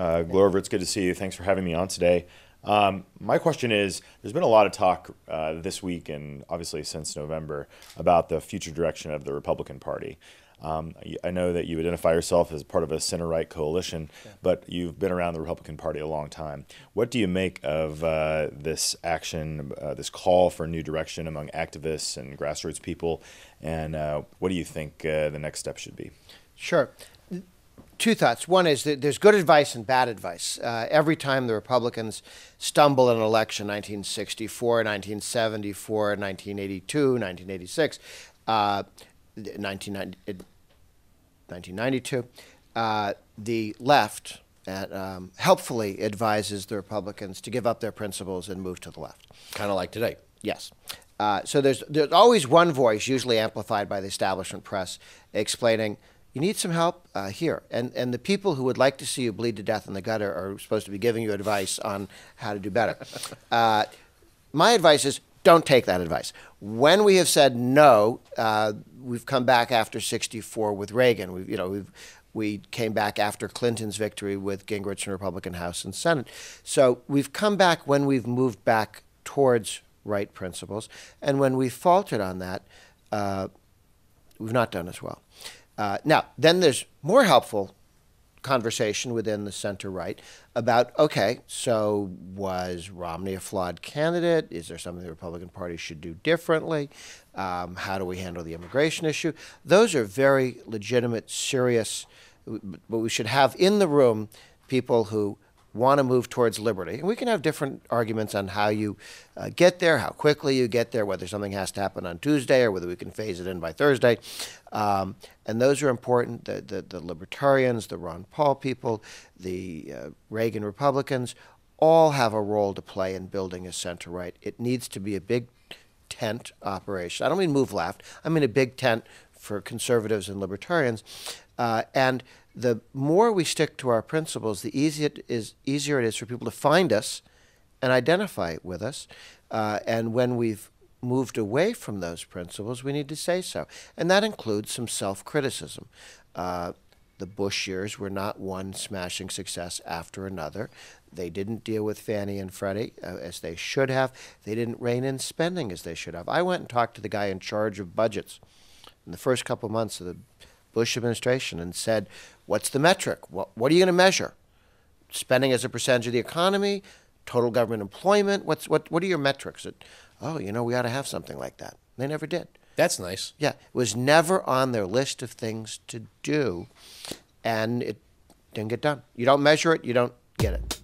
Glover, it's good to see you. Thanks for having me on today. My question is, there's been a lot of talk this week and obviously since November about the future direction of the Republican Party. I know that you identify yourself as part of a center-right coalition, but you've been around the Republican Party a long time. What do you make of this action, this call for a new direction among activists and grassroots people, and what do you think the next step should be? Sure. Two thoughts. One is that there's good advice and bad advice. Every time the Republicans stumble in an election, 1964, 1974, 1982, 1986, 1992, the left helpfully advises the Republicans to give up their principles and move to the left. Kind of like today. Yes. So there's always one voice, usually amplified by the establishment press, explaining, you need some help here. And the people who would like to see you bleed to death in the gutter are supposed to be giving you advice on how to do better. My advice is, don't take that advice. When we have said no, we've come back after '64 with Reagan. We came back after Clinton's victory with Gingrich in the Republican House and Senate. So we've come back when we've moved back towards right principles, and when we faltered on that, we've not done as well. Now, then there's more helpful conversation within the center-right about, okay, so was Romney a flawed candidate? Is there something the Republican Party should do differently? How do we handle the immigration issue? Those are very legitimate, serious, but we should have in the room people who want to move towards liberty. And we can have different arguments on how you get there, how quickly you get there, whether something has to happen on Tuesday or whether we can phase it in by Thursday. And those are important. The libertarians, the Ron Paul people, the Reagan Republicans, all have a role to play in building a center-right. It needs to be a big tent operation. I don't mean move left. I mean a big tent for conservatives and libertarians. And the more we stick to our principles, the easier it is for people to find us and identify with us. And when we've moved away from those principles, we need to say so. And that includes some self-criticism. The Bush years were not one smashing success after another. They didn't deal with Fannie and Freddie as they should have. They didn't rein in spending as they should have. I went and talked to the guy in charge of budgets in the first couple of months of the Bush administration and said, what's the metric? What are you going to measure? Spending as a percentage of the economy? Total government employment? What are your metrics? We ought to have something like that. They never did. That's nice. Yeah. It was never on their list of things to do, and it didn't get done. You don't measure it, you don't get it.